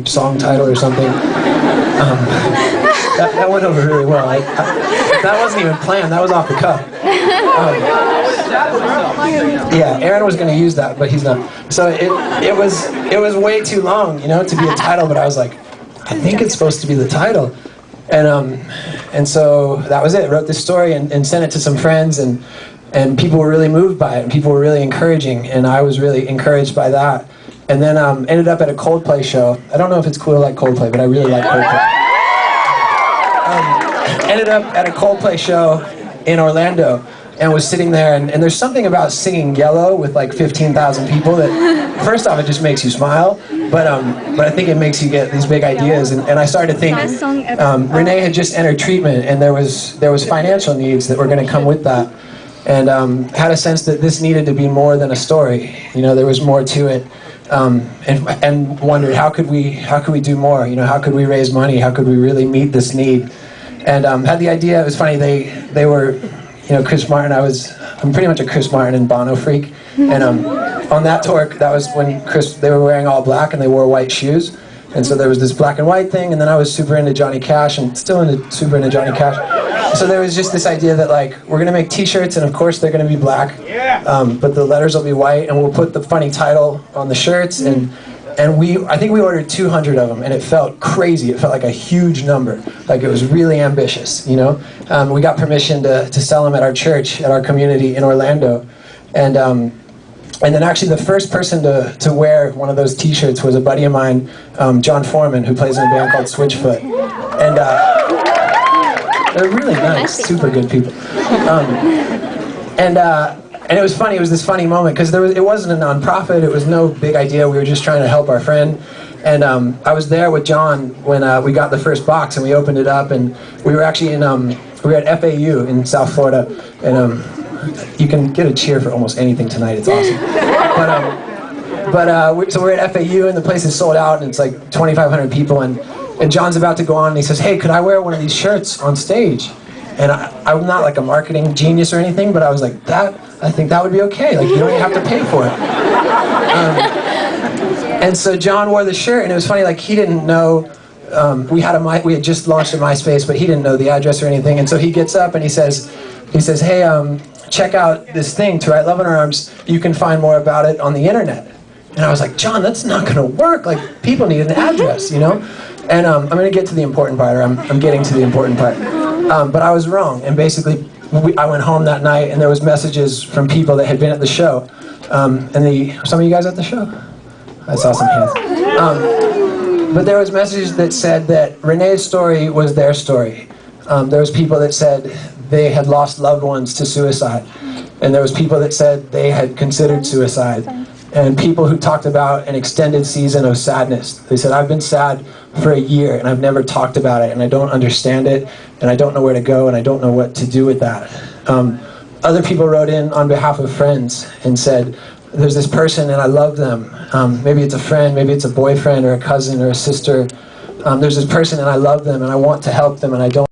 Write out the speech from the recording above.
song title or something. That went over really well. That wasn't even planned. That was off the cuff. Yeah, Aaron was going to use that, but he's not. So it was way too long, to be a title. But I was like, I think it's supposed to be the title. And so that was it. Wrote this story and sent it to some friends, and people were really moved by it, and people were really encouraging, and I was really encouraged by that. And then ended up at a Coldplay show. I don't know if it's cool to like Coldplay, but I really like Coldplay. Ended up at a Coldplay show in Orlando, and was sitting there, and there's something about singing Yellow with like 15,000 people that, first off, it just makes you smile, but I think it makes you get these big ideas. And I started to think, Renee had just entered treatment, and there was financial needs that were going to come with that, and had a sense that this needed to be more than a story. There was more to it. And wondered how could we do more? How could we raise money? How could we really meet this need? And had the idea. It was funny. They were, Chris Martin. I'm pretty much a Chris Martin and Bono freak. And on that tour, that was when they were wearing all black and they wore white shoes. And so there was this black and white thing. And then I was super into Johnny Cash and still super into Johnny Cash. So there was just this idea that we're gonna make T-shirts, and of course they're gonna be black, but the letters will be white, and we'll put the funny title on the shirts. And I think we ordered 200 of them, and it felt crazy. It felt like a huge number. Like it was really ambitious. We got permission to sell them at our church, at our community in Orlando, and then actually the first person to wear one of those T-shirts was a buddy of mine, John Foreman, who plays in a band called Switchfoot, and. They're really nice, super good people. And it was funny. It was this funny moment because it wasn't a nonprofit. It was no big idea. We were just trying to help our friend. And I was there with John when we got the first box, and we opened it up, and we were actually we were at FAU in South Florida, and you can get a cheer for almost anything tonight. It's awesome. So we're at FAU, and the place is sold out, and it's like 2,500 people, and John's about to go on, and he says, "Hey, could I wear one of these shirts on stage?" And I'm not like a marketing genius or anything, but I was like, I think that would be okay. Like, you don't even have to pay for it. And so John wore the shirt, and it was funny. Like, he didn't know we had just launched a MySpace, but he didn't know the address or anything. And so he gets up and he says, "Hey, check out this thing, To Write Love in Our Arms. You can find more about it on the internet." And I was like, "John, that's not going to work. Like, people need an address, And I'm going to get to the important part, or I'm getting to the important part. But I was wrong, and basically I went home that night, and there was messages from people that had been at the show. Some of you guys at the show? I saw some hands. But there was messages that said that Renee's story was their story. There was people that said they had lost loved ones to suicide. And there was people that said they had considered suicide. And people who talked about an extended season of sadness. They said, "I've been sad for a year, and I've never talked about it, and I don't understand it, and I don't know where to go, and I don't know what to do with that." Other people wrote in on behalf of friends and said, "There's this person, and I love them. Maybe it's a friend, maybe it's a boyfriend, or a cousin, or a sister. There's this person, and I love them, and I want to help them, and I don't